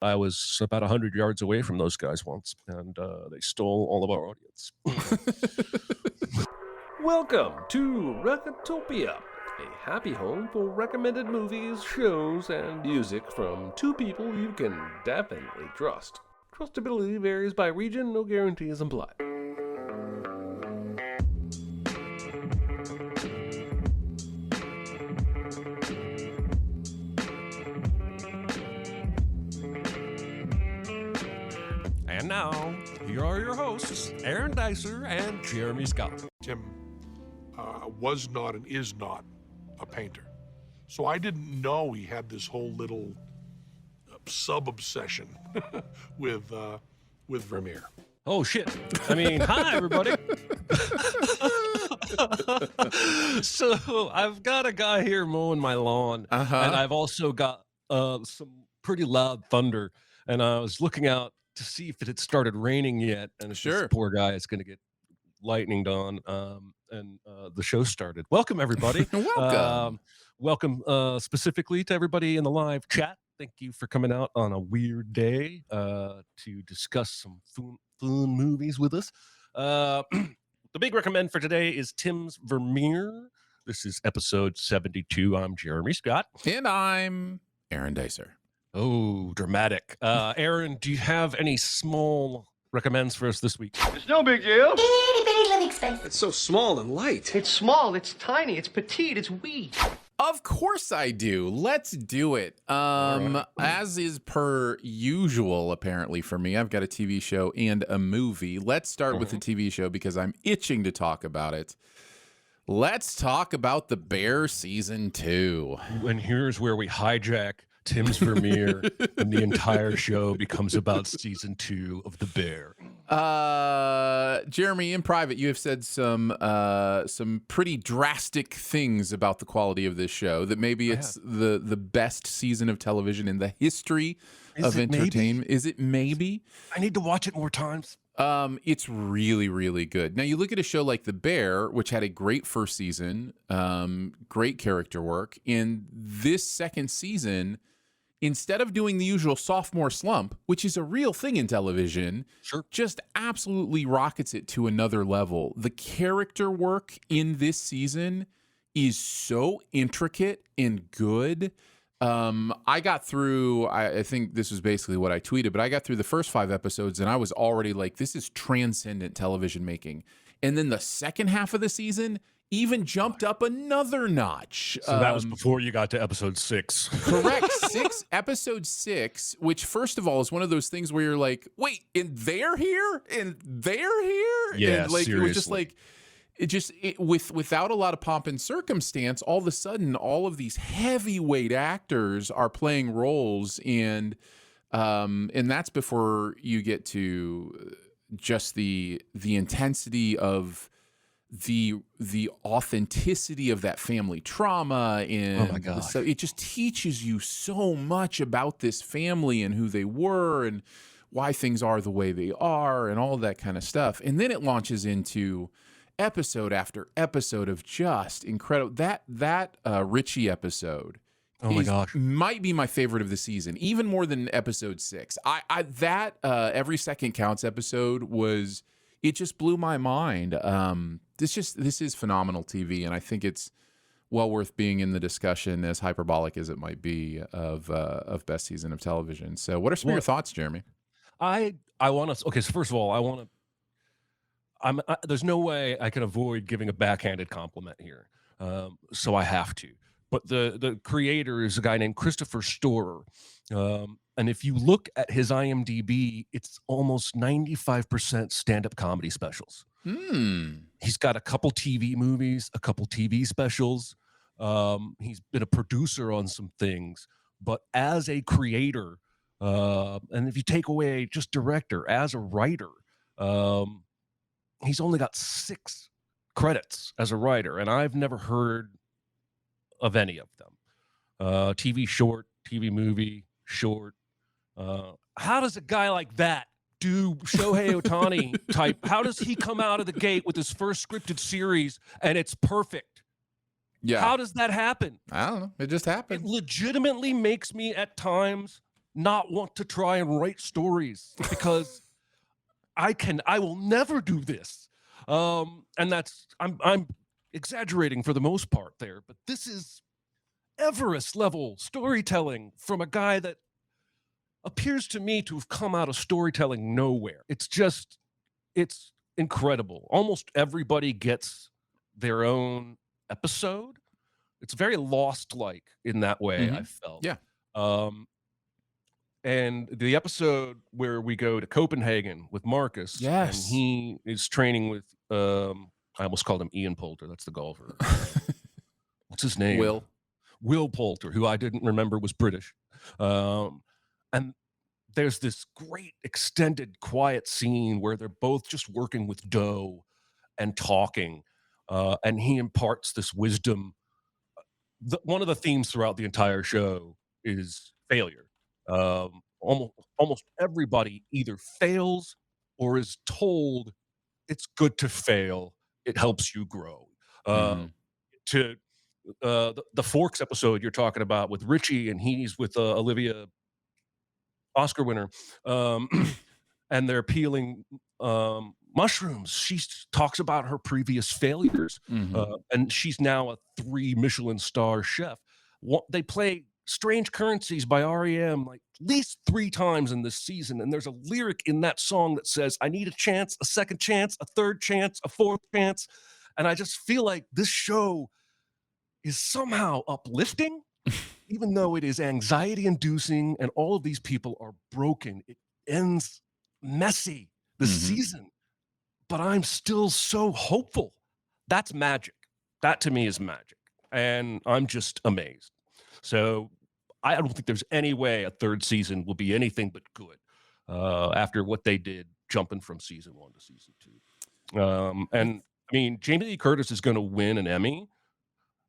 I was about 100 yards away from those guys once, and they stole all of our audience. Welcome to Recotopia, a happy home for recommended movies, shows, and music from two people you can definitely trust. Trustability varies by region, no guarantees implied. And now, here are your hosts, Aaron Dicer and Jeremy Scott. Tim was not and is not a painter. So I didn't know he had this whole little sub-obsession with Vermeer. Oh, shit. I mean, hi, everybody. So I've got a guy here mowing my lawn, and I've also got some pretty loud thunder, and I was looking out to see if it had started raining yet, and this poor guy is going to get lightninged on, and the show started. Welcome, everybody. Welcome specifically to everybody in the live chat. Thank you for coming out on a weird day to discuss some fun movies with us. The big recommend for today is Tim's Vermeer. This is episode 72. I'm Jeremy Scott. And I'm Aaron Dicer. Oh, dramatic. Aaron, do you have any small recommends for us this week? It's no big deal. Itty bitty living space. It's so small and light. It's small, it's tiny, it's petite, it's wee. Of course I do. Let's do it. As is per usual, apparently for me, I've got a TV show and a movie. Let's start with the TV show because I'm itching to talk about it. Let's talk about The Bear Season 2. And here's where we hijack Tim's Vermeer, and the entire show becomes about season 2 of The Bear. Jeremy, in private, you have said some pretty drastic things about the quality of this show. That maybe it's the best season of television in the history of entertainment. Is it maybe? I need to watch it more times. It's really, really good. Now, you look at a show like The Bear, which had a great first season, great character work. In this second season, instead of doing the usual sophomore slump, which is a real thing in television, just absolutely rockets it to another level. The character work in this season is so intricate and good. I got through, I think this was basically what I tweeted, but I got through the first 5 episodes and I was already like, this is transcendent television making. And then the second half of the season even jumped up another notch. So that was before you got to episode 6. Correct. Episode 6, which first of all is one of those things where you're like, wait, and they're here? And they're here? Yeah, and like, seriously. It was just like, without a lot of pomp and circumstance, all of a sudden, all of these heavyweight actors are playing roles, and that's before you get to just the intensity of the authenticity of that family trauma, and oh my God. So it just teaches you so much about this family and who they were and why things are the way they are and all that kind of stuff. And then it launches into episode after episode of just incredible. That Richie episode, oh my gosh, might be my favorite of the season, even more than episode 6. That Every Second Counts episode it just blew my mind. This is phenomenal TV, and I think it's well worth being in the discussion, as hyperbolic as it might be, of best season of television. So, what are some of your thoughts, Jeremy? I want to. Okay, so first of all, I want to. There's no way I can avoid giving a backhanded compliment here, so I have to. But the creator is a guy named Christopher Storer, and if you look at his IMDb, it's almost 95% stand-up comedy specials. He's got a couple TV movies, a couple TV specials. He's been a producer on some things, but as a creator, and if you take away just director, as a writer, he's only got 6 credits as a writer, and I've never heard of any of them. TV short, TV movie, short. How does a guy like that do Shohei Ohtani type? How does he come out of the gate with his first scripted series and it's perfect? Yeah. How does that happen? I don't know. It just happened. It legitimately makes me at times not want to try and write stories because I will never do this. And I'm exaggerating for the most part there, but this is Everest level storytelling from a guy that appears to me to have come out of storytelling nowhere. It's incredible. Almost everybody gets their own episode. It's very Lost-like in that way, I felt. Yeah. And the episode where we go to Copenhagen with Marcus, and he is training with, I almost called him Ian Poulter. That's the golfer. What's his name? Will Poulter, who I didn't remember was British. And there's this great extended quiet scene where they're both just working with dough and talking. And he imparts this wisdom. One of the themes throughout the entire show is failure. Almost everybody either fails or is told it's good to fail. It helps you grow. To the Forks episode you're talking about with Richie, and he's with Olivia, Oscar winner, and they're peeling mushrooms. She talks about her previous failures, and she's now a 3 Michelin star chef. They play Strange Currencies by REM like at least 3 times in this season, and there's a lyric in that song that says, I need a chance, a second chance, a third chance, a fourth chance. And I just feel like this show is somehow uplifting, even though it is anxiety inducing and all of these people are broken. It ends messy this season, but I'm still so hopeful. That's magic. That to me is magic. And I'm just amazed. So I don't think there's any way a 3rd season will be anything but good after what they did jumping from season 1 to season 2. And I mean, Jamie Lee Curtis is going to win an Emmy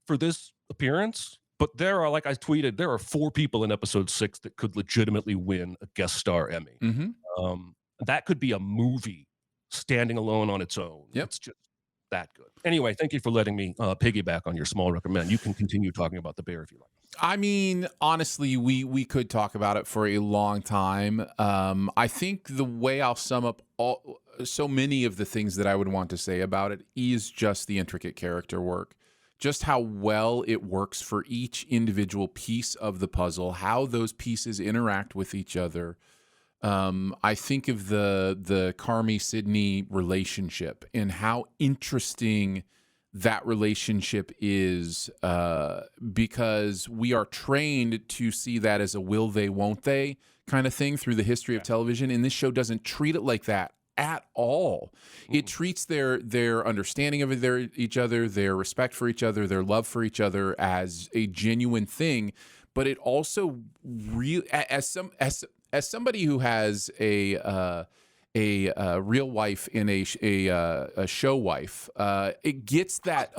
for this appearance, but there are, like I tweeted, there are 4 people in episode 6 that could legitimately win a guest star Emmy. That could be a movie standing alone on its own. It's just that good. Anyway, thank you for letting me piggyback on your small recommend. You can continue talking about The Bear if you like. I mean, honestly, we could talk about it for a long time. I think the way I'll sum up so many of the things that I would want to say about it is just the intricate character work, just how well it works for each individual piece of the puzzle, how those pieces interact with each other. I think of the Carmi-Sydney relationship and how interesting that relationship is, because we are trained to see that as a will they, won't they kind of thing through the history of television. And this show doesn't treat it like that at all. It treats their understanding of each other, their respect for each other, their love for each other as a genuine thing. But it also as somebody who has a real wife and a show wife, it gets that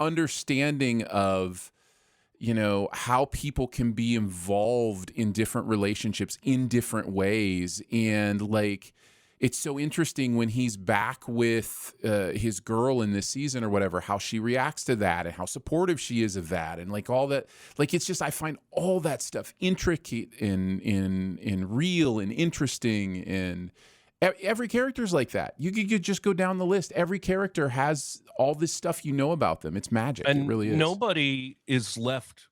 understanding of, you know, how people can be involved in different relationships in different ways. And like, it's so interesting when he's back with his girl in this season or whatever, how she reacts to that and how supportive she is of that. And like all that, like, it's just, I find all that stuff intricate and real and interesting. And every character's like that. You could just go down the list. Every character has all this stuff you know about them. It's magic. And it really is. Nobody is left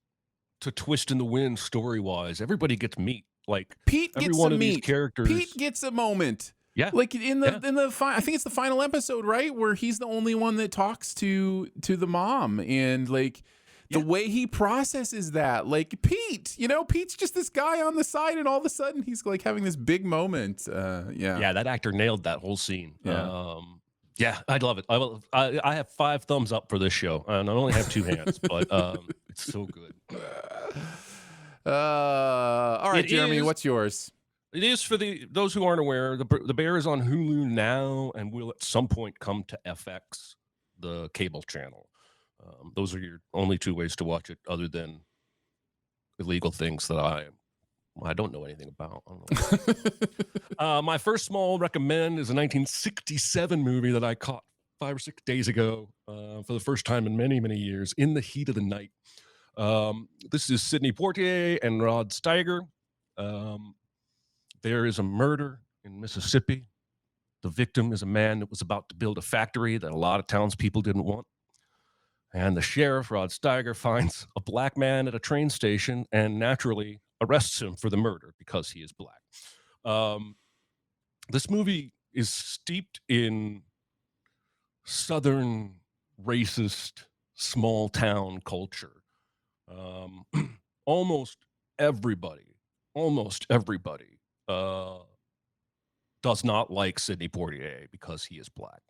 to twist in the wind story-wise. Everybody gets meat. Like Pete every gets one some of meat. these characters. Pete gets a moment. Yeah. Like in the I think it's the final episode, right? Where he's the only one that talks to the mom, and like the way he processes that, like Pete, you know, Pete's just this guy on the side, and all of a sudden he's like having this big moment. Yeah, that actor nailed that whole scene. Yeah. I love it. I have 5 thumbs up for this show, and I only have 2 hands, but it's so good. All right, Jeremy, what's yours? It is, for those who aren't aware, the Bear is on Hulu now and will at some point come to FX, the cable channel. Those are your only 2 ways to watch it, other than illegal things that I don't know anything about. I don't know. My first small recommend is a 1967 movie that I caught 5 or 6 days ago for the first time in many, many years, In the Heat of the Night. This is Sidney Poitier and Rod Steiger. There is a murder in Mississippi. The victim is a man that was about to build a factory that a lot of townspeople didn't want. And the sheriff, Rod Steiger, finds a black man at a train station and naturally arrests him for the murder because he is black. This movie is steeped in Southern racist small town culture. Almost everybody does not like Sidney Poitier because he is black.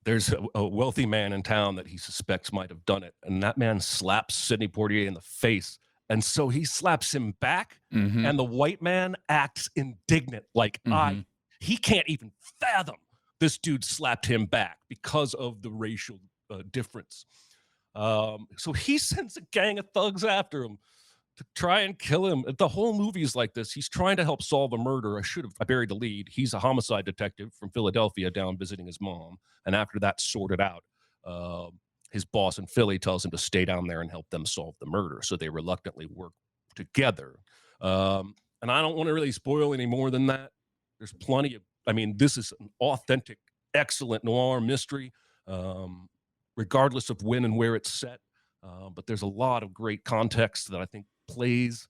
There's a wealthy man in town that he suspects might have done it, and that man slaps Sidney Poitier in the face, and so he slaps him back, and the white man acts indignant, like he can't even fathom this dude slapped him back because of the racial difference. So he sends a gang of thugs after him to try and kill him. The whole movie is like this. He's trying to help solve a murder. I buried the lead. He's a homicide detective from Philadelphia down visiting his mom. And after that's sorted out, his boss in Philly tells him to stay down there and help them solve the murder. So they reluctantly work together. And I don't want to really spoil any more than that. There's plenty of, this is an authentic, excellent noir mystery, regardless of when and where it's set. But there's a lot of great context that I think plays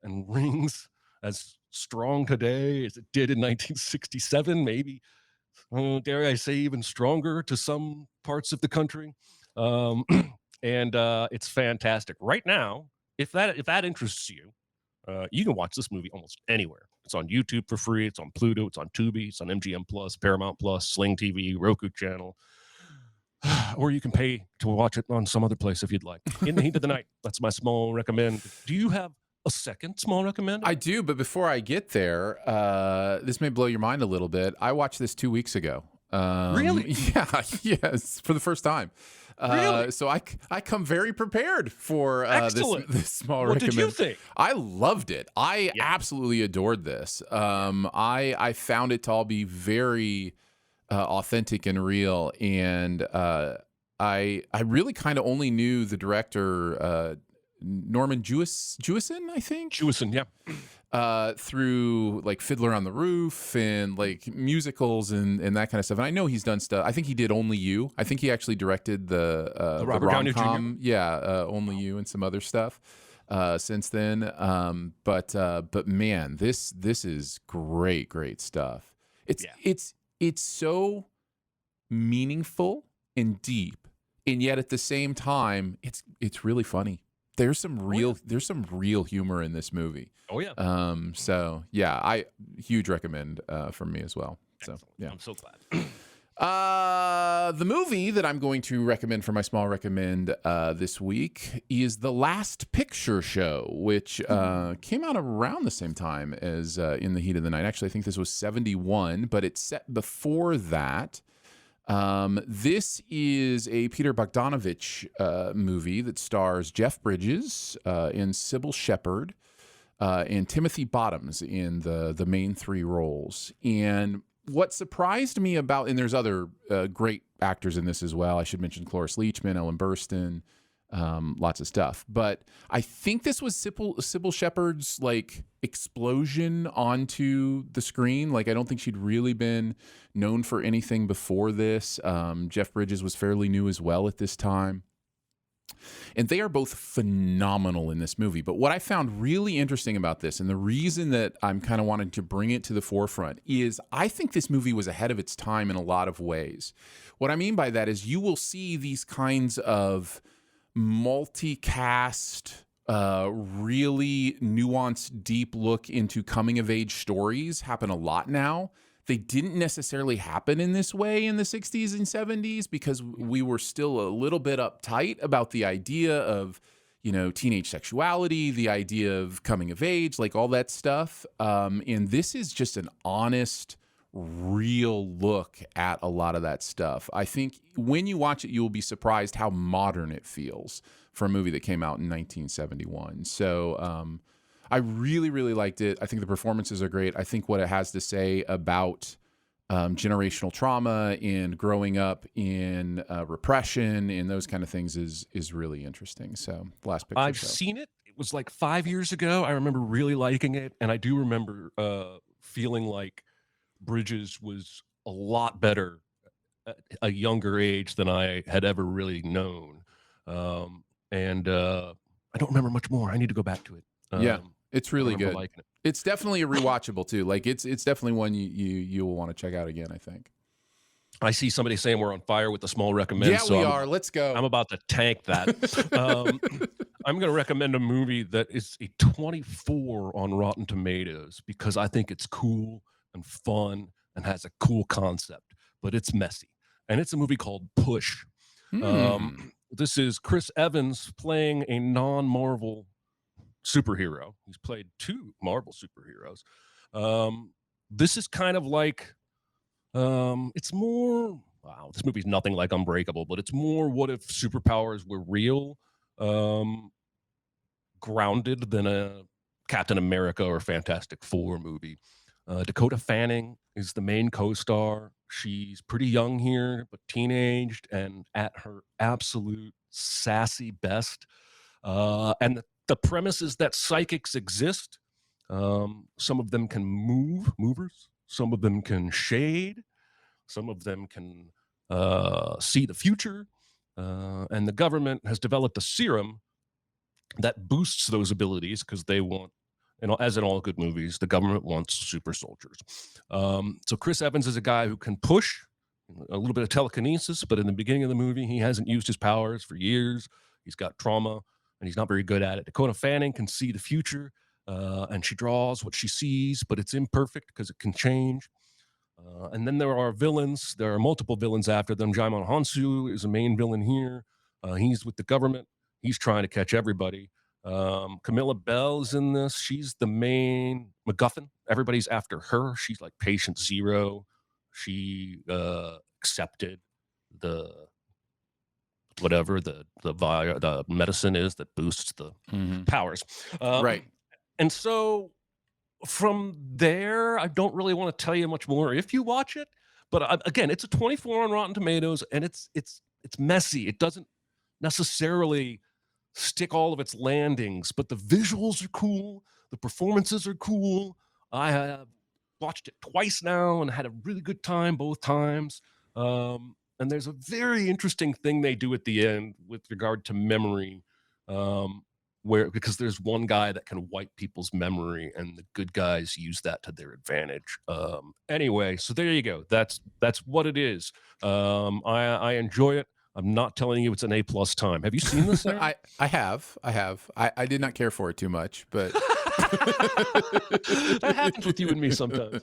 and rings as strong today as it did in 1967, maybe, dare I say, even stronger to some parts of the country. And it's fantastic. Right now, if that interests you, you can watch this movie almost anywhere. It's on YouTube for free. It's on Pluto. It's on Tubi. It's on MGM Plus, Paramount Plus, Sling TV, Roku channel. Or you can pay to watch it on some other place if you'd like. In the Heat of the Night. That's my small recommend. Do you have a second small recommend? I do, but before I get there, this may blow your mind a little bit. I watched this 2 weeks ago. Really? Yeah, yes, for the first time. Really? So I come very prepared for this small what recommend. Did you think? I loved it. I absolutely adored this. I found it to all be very authentic and real, and I really kind of only knew the director Norman Jewison, I think. Jewison, yeah. Through like Fiddler on the Roof and like musicals and that kind of stuff. And I know he's done stuff. I think he did Only You. I think he actually directed the Robert Downey Jr. Yeah, Only You and some other stuff since then. But man, this is great stuff. It's so meaningful and deep, and yet at the same time, it's really funny. There's some real humor in this movie. Oh yeah. So yeah, I huge recommend from me as well. So Excellent. yeah, I'm so glad. The movie that I'm going to recommend for my small recommend this week is The Last Picture Show, which came out around the same time as In the Heat of the Night. Actually, I think this was 1971, but it's set before that. This is a Peter Bogdanovich movie that stars Jeff Bridges and Sybil Shepherd and Timothy Bottoms in the main three roles. And what surprised me about, and there's other great actors in this as well. I should mention Cloris Leachman, Ellen Burstyn, lots of stuff. But I think this was Sybil Shepherd's like explosion onto the screen. Like I don't think she'd really been known for anything before this. Jeff Bridges was fairly new as well at this time. And they are both phenomenal in this movie. But what I found really interesting about this, and the reason that I'm kind of wanting to bring it to the forefront, is I think this movie was ahead of its time in a lot of ways. What I mean by that is you will see these kinds of multicast, really nuanced, deep look into coming-of-age stories happen a lot now. They didn't necessarily happen in this way in the 60s and 70s because we were still a little bit uptight about the idea of, teenage sexuality, the idea of coming of age, like all that stuff. And this is just an honest, real look at a lot of that stuff. I think when you watch it, you will be surprised how modern it feels for a movie that came out in 1971. So, I really, really liked it. I think the performances are great. I think what it has to say about generational trauma and growing up in repression and those kind of things is really interesting. So, Last Picture Show. I've seen it. was like 5 years ago. I remember really liking it, and I do remember feeling like Bridges was a lot better at a younger age than I had ever really known. And I don't remember much more. I need to go back to it. Yeah, it's I really remember good. liking it. It's definitely a rewatchable too. Like it's definitely one you will want to check out again, I think. I see somebody saying we're on fire with the small recommend. Yeah, so we are. Let's go. I'm about to tank that. I'm going to recommend a movie that is a 24 on Rotten Tomatoes because I think it's cool and fun and has a cool concept, but it's messy. And it's a movie called Push. This is Chris Evans playing a non-Marvel superhero. He's played 2 Marvel superheroes. This is kind of like, it's more, wow, this movie's nothing like Unbreakable, but it's more what if superpowers were real, grounded than a Captain America or Fantastic Four movie. Dakota Fanning is the main co-star. She's pretty young here, but teenaged and at her absolute sassy best. And the premise is that psychics exist. Some of them can movers. Some of them can shade. Some of them can see the future. And the government has developed a serum that boosts those abilities because they want, and as in all good movies, the government wants super soldiers. So Chris Evans is a guy who can push a little bit of telekinesis, but in the beginning of the movie, he hasn't used his powers for years. He's got trauma, and he's not very good at it. Dakota Fanning can see the future, and she draws what she sees, but it's imperfect because it can change. And then there are villains. There are multiple villains after them. Jaimon Hansu is a main villain here. He's with the government. He's trying to catch everybody. Camilla Bell is in this. She's the main MacGuffin. Everybody's after her. She's like patient zero. She accepted the whatever the medicine is that boosts the powers. Right. And so from there, I don't really want to tell you much more if you watch it. But again, it's a 24 on Rotten Tomatoes, and it's messy. It doesn't necessarily stick all of its landings, but the visuals are cool. The performances are cool. I have watched it twice now and had a really good time both times. And there's a very interesting thing they do at the end with regard to memory, because there's one guy that can wipe people's memory, and the good guys use that to their advantage. Anyway, so there you go. That's what it is. I enjoy it. I'm not telling you it's an A+ time. Have you seen this? I have. I did not care for it too much, but that happens with you and me sometimes.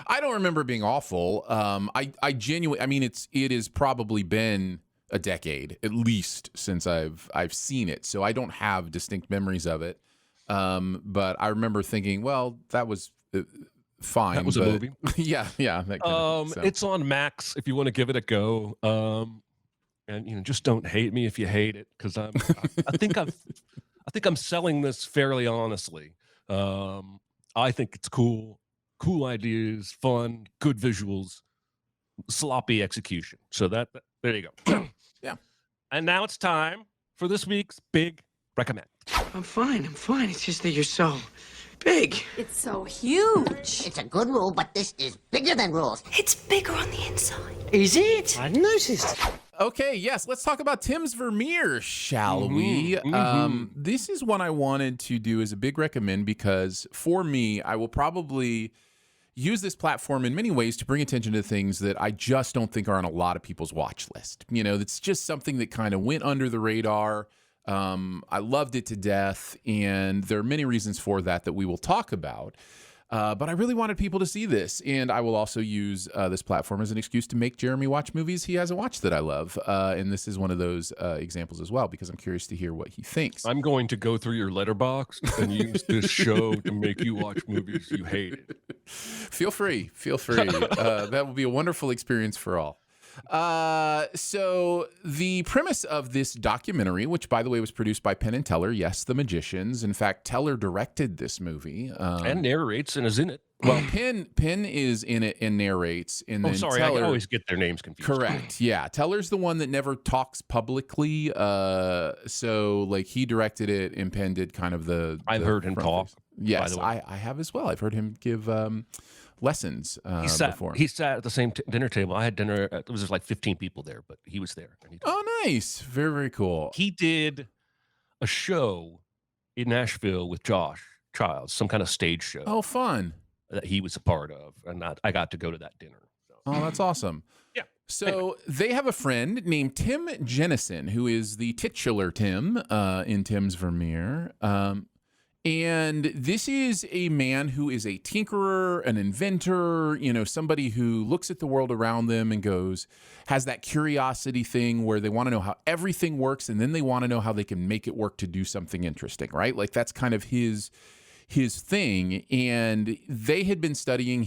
I don't remember it being awful. I genuinely, I mean, it has probably been a decade at least since I've seen it, so I don't have distinct memories of it. But I remember thinking, well, that was fine. That was a movie. Yeah. So. It's on Max if you want to give it a go. And just don't hate me if you hate it, because I think I'm selling this fairly honestly. I think it's cool ideas, fun, good visuals, sloppy execution. So there you go. Yeah. And now it's time for this week's big recommend. I'm fine. It's just that you're so big. It's so huge. It's a good rule, but this is bigger than rules. It's bigger on the inside. Is it? I noticed. Okay, yes, let's talk about Tim's Vermeer, shall we? This is one I wanted to do as a big recommend because for me, I will probably use this platform in many ways to bring attention to things that I just don't think are on a lot of people's watch list. It's just something that kind of went under the radar. I loved it to death, and there are many reasons for that we will talk about. But I really wanted people to see this, and I will also use this platform as an excuse to make Jeremy watch movies he hasn't watched that I love. And this is one of those examples as well, because I'm curious to hear what he thinks. I'm going to go through your letterbox and use this show to make you watch movies you hated. Feel free. That will be a wonderful experience for all. So the premise of this documentary, which by the way was produced by Penn and Teller, yes, the magicians. In fact, Teller directed this movie and narrates and is in it. Well, Penn is in it and narrates, and then sorry, Teller, I always get their names confused. Correct. Yeah, Teller's the one that never talks publicly. So like he directed it, and Penn did kind of the. I've heard him talk. Yes, I have as well. I've heard him give lessons before. He sat at the same dinner table. I had dinner. There was just like 15 people there, but he was there. And oh, nice. Very, very cool. He did a show in Nashville with Josh Childs, some kind of stage show. Oh, fun. That he was a part of. And I got to go to that dinner. So. Oh, that's awesome. Yeah. So anyway. They have a friend named Tim Jennison, who is the titular Tim in Tim's Vermeer. And this is a man who is a tinkerer, an inventor, somebody who looks at the world around them and has that curiosity thing where they want to know how everything works, and then they want to know how they can make it work to do something interesting, right? Like that's kind of his thing. And he had been studying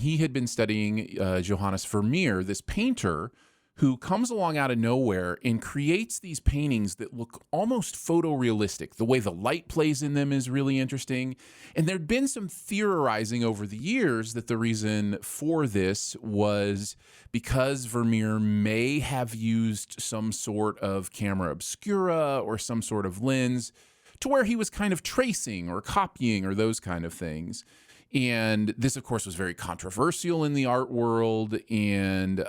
Johannes Vermeer, this painter who comes along out of nowhere and creates these paintings that look almost photorealistic. The way the light plays in them is really interesting. And there'd been some theorizing over the years that the reason for this was because Vermeer may have used some sort of camera obscura or some sort of lens to where he was kind of tracing or copying or those kind of things. And this, of course, was very controversial in the art world, and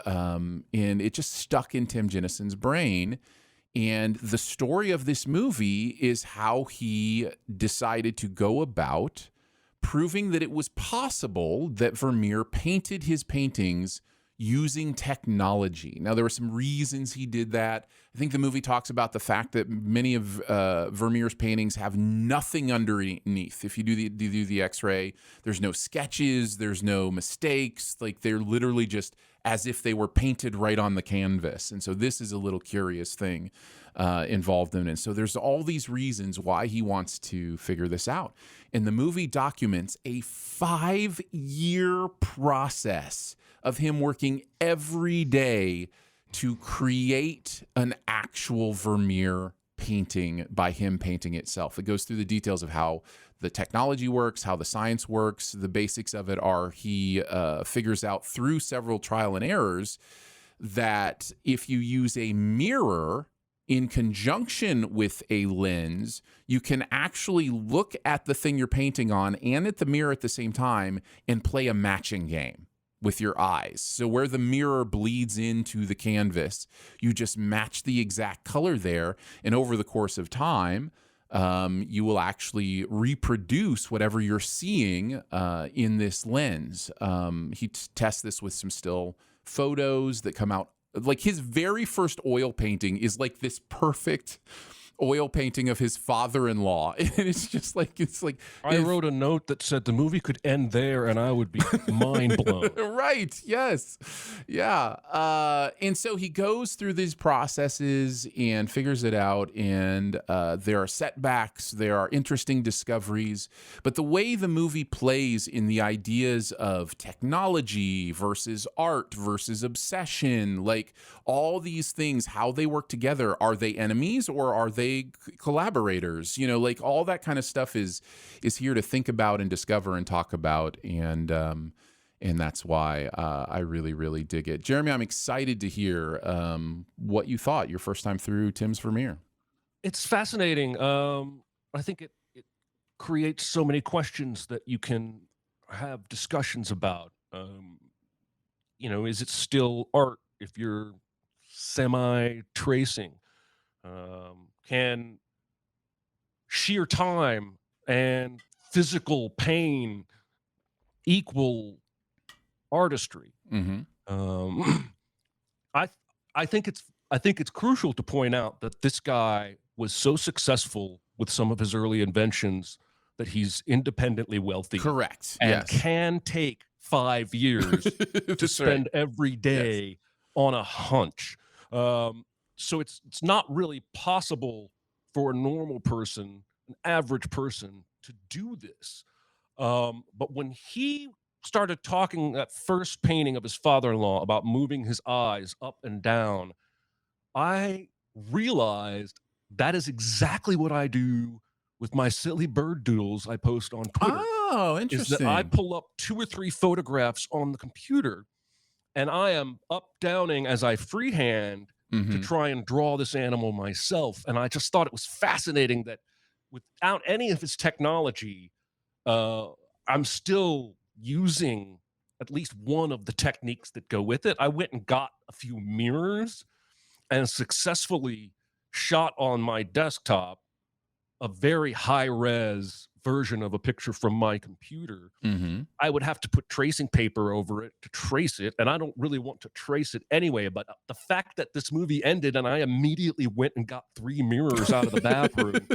it just stuck in Tim Jennison's brain. And the story of this movie is how he decided to go about proving that it was possible that Vermeer painted his paintings using technology. Now, there were some reasons he did that. I think the movie talks about the fact that many of Vermeer's paintings have nothing underneath. If you do the X-ray, there's no sketches, there's no mistakes. Like they're literally just as if they were painted right on the canvas. And so this is a little curious thing involved in it. And so there's all these reasons why he wants to figure this out. And the movie documents a 5-year process of him working every day to create an actual Vermeer painting by him painting itself. It goes through the details of how the technology works, how the science works. The basics of it are he figures out through several trial and errors that if you use a mirror in conjunction with a lens, you can actually look at the thing you're painting on and at the mirror at the same time and play a matching game with your eyes. So where the mirror bleeds into the canvas, you just match the exact color there. And over the course of time, you will actually reproduce whatever you're seeing in this lens. He tests this with some still photos that come out. Like his very first oil painting is like this perfect oil painting of his father-in-law, and it's like I wrote a note that said the movie could end there and I would be mind blown. Right. Yes. Yeah. And so he goes through these processes and figures it out, and there are setbacks, there are interesting discoveries, but the way the movie plays in the ideas of technology versus art versus obsession, like all these things, how they work together, are they enemies or are they collaborators? Like all that kind of stuff is here to think about and discover and talk about, and that's why I really, really dig it. Jeremy, I'm excited to hear what you thought your first time through Tim's Vermeer. It's fascinating. I think it creates so many questions that you can have discussions about. Is it still art if you're semi-tracing? Can sheer time and physical pain equal artistry? Mm-hmm. I think it's crucial to point out that this guy was so successful with some of his early inventions that he's independently wealthy. Correct. And yes. can take 5 years to spend every day on a hunch. So it's not really possible for a normal person, an average person, to do this. But when he started talking that first painting of his father-in-law about moving his eyes up and down, I realized that is exactly what I do with my silly bird doodles I post on Twitter, Oh, is that I interesting. pull up 2 or 3 photographs on the computer, and I am up downing as I freehand to Hmm. try and draw this animal myself, and I just thought it was fascinating that without any of his technology, uh, I'm still using at least one of the techniques that go with it. I went and got a few mirrors and successfully shot on my desktop a very high res version of a picture from my computer. Hmm. I would have to put tracing paper over it to trace it, and I don't really want to trace it anyway. But the fact that this movie ended and I immediately went and got 3 mirrors out of the bathroom,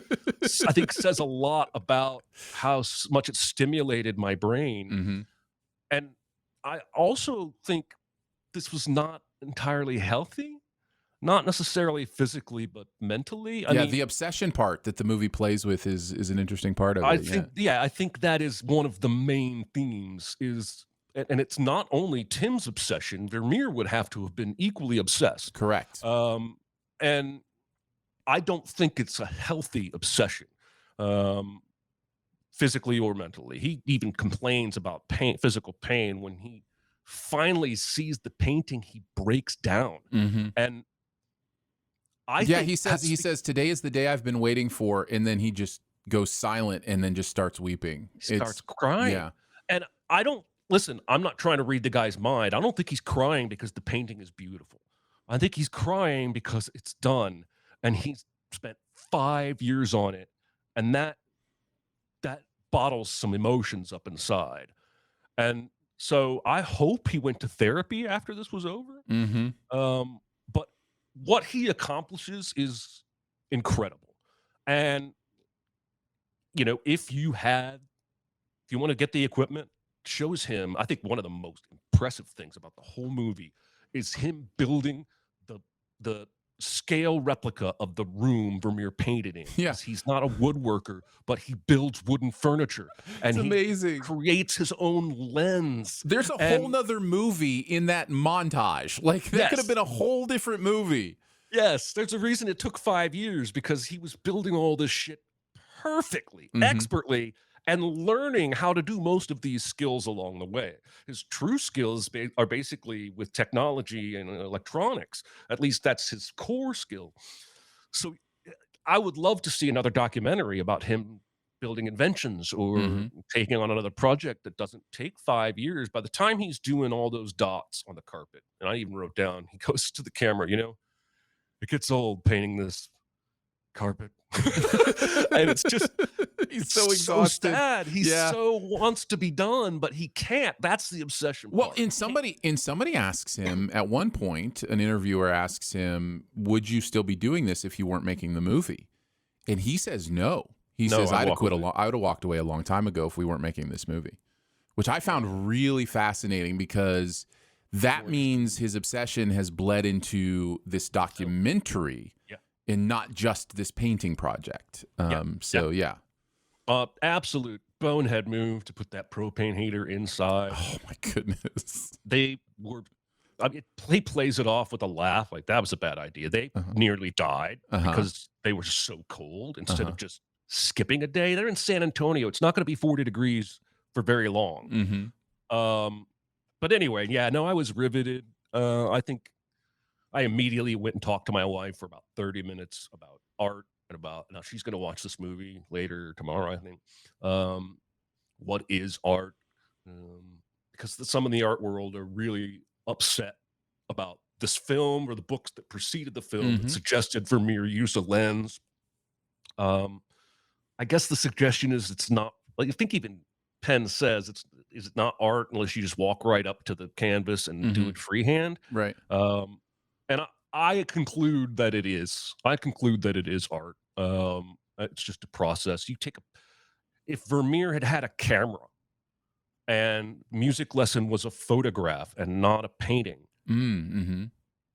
I think says a lot about how much it stimulated my brain. Hmm. And I also think this was not entirely healthy, not necessarily physically, but mentally. I Yeah, mean, the obsession part that the movie plays with is an interesting part of I it. Yeah. think, yeah, I think that is one of the main themes is, and it's not only Tim's obsession. Vermeer would have to have been equally obsessed. Correct. And I don't think it's a healthy obsession, um, physically or mentally. He even complains about pain, physical pain, when he finally sees the painting. He breaks down, Hmm. and I Yeah, think that's he says today is the day I've been waiting for, and then he just goes silent and then just starts weeping. he starts crying. Yeah. And I don't listen. I'm not trying to read the guy's mind. I don't think he's crying because the painting is beautiful. I think he's crying because it's done, and he's spent 5 years on it, and that bottles some emotions up inside. And so I hope he went to therapy after this was over. Hmm. But what he accomplishes is incredible. And if you want to get the equipment, shows him. I think one of the most impressive things about the whole movie is him building the scale replica of the room Vermeer painted in. Yeah. 'Cause he's not a woodworker, but he builds wooden furniture, and It's he amazing. creates his own lens. There's a whole And nother movie in that montage. Like that could have yes, been a whole different movie. yes, there's a reason it took 5 years, because he was building all this shit perfectly, Hmm. expertly, and learning how to do most of these skills along the way. His true skills are basically with technology and electronics. At least that's his core skill. So I would love to see another documentary about him building inventions or Hmm. taking on another project that doesn't take 5 years. By the time he's doing all those dots on the carpet, and I even wrote down, he goes to the camera, it gets old painting this carpet. And it's just, He's it's so so exhausted. sad. He Yeah. so wants to be done, but he can't. That's the obsession Well, part. somebody asks him at one point, an interviewer asks him, "Would you still be doing this if you weren't making the movie?" And he says no. He No, says I'd I'd have walk quit away. I would have walked away a long time ago if we weren't making this movie, which I found really fascinating because that means his obsession has bled into this documentary Yeah. and not just this painting project. So yeah. Absolute bonehead move to put that propane heater inside. Oh my goodness. They were, I mean, he plays it off with a laugh, like that was a bad idea. They Uh-huh. nearly died Uh-huh. because they were so cold. Instead Uh-huh. of just skipping a day, they're in San Antonio. It's not going to be 40 degrees for very long. Mm-hmm. But anyway, yeah, no, I was riveted. I think I immediately went and talked to my wife for about 30 minutes about art and about, now she's going to watch this movie later tomorrow, I think. What is art? Because some in the art world are really upset about this film or the books that preceded the film that Mhm. suggested Vermeer use a lens. I guess the suggestion is it's not, like I think even Penn says is it not art unless you just walk right up to the canvas and do Mhm. it freehand. Right. And I conclude that it is. I conclude that it is art. It's just a process. If Vermeer had had a camera and music lesson was a photograph and not a painting, Mm-hmm.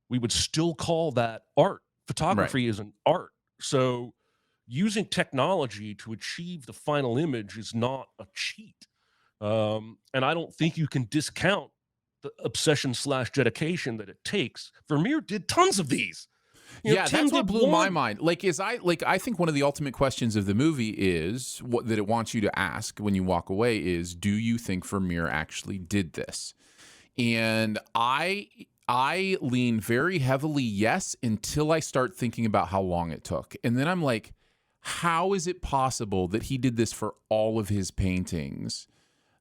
we would still call that art. Right. Photography is an art. So using technology to achieve the final image is not a cheat. And I don't think you can discount the obsession slash dedication that it takes. Vermeer did tons of these. Yeah, Tim that's what did blew my one. mind. I think one of the ultimate questions of the movie is what that it wants you to ask when you walk away is, do you think Vermeer actually did this? And I lean very heavily yes until I start thinking about how long it took. And then I'm like, how is it possible that he did this for all of his paintings?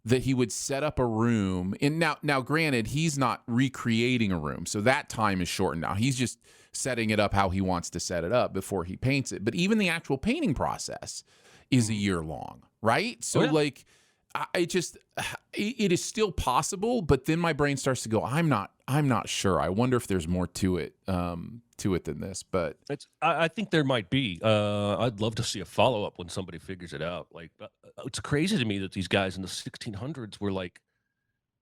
That he would set up a room, and now granted, he's not recreating a room, so that time is shortened now. He's just setting it up how he wants to set it up before he paints it. But even the actual painting process is a year long, right? So like, it is still possible, but then my brain starts to go, I'm not sure. I wonder if there's more to it than this. But I think there might be. I'd love to see a follow up when somebody figures it out. Like, it's crazy to me that these guys in the 1600s were like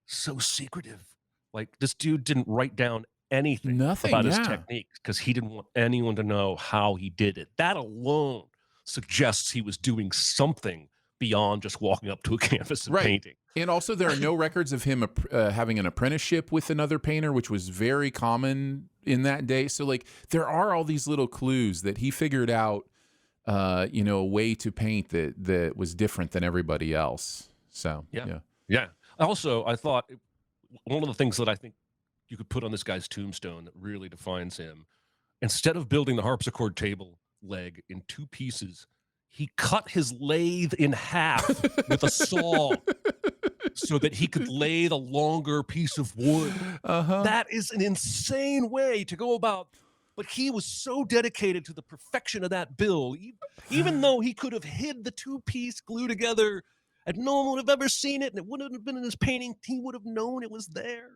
so secretive. Like, this dude didn't write down anything about his techniques because he didn't want anyone to know how he did it. That alone suggests he was doing something beyond just walking up to a canvas and painting. And also, there are no records of him having an apprenticeship with another painter, which was very common in that day. So, like, there are all these little clues that he figured out, a way to paint that was different than everybody else. So, yeah. Also, I thought one of the things that I think you could put on this guy's tombstone that really defines him, instead of building the harpsichord table leg in 2 pieces, he cut his lathe in half with a saw so that he could lathe a longer piece of wood. That is an insane way to go about. But he was so dedicated to the perfection of that build, even though he could have hid the 2-piece glue together and no one would have ever seen it, and it wouldn't have been in his painting. He would have known it was there.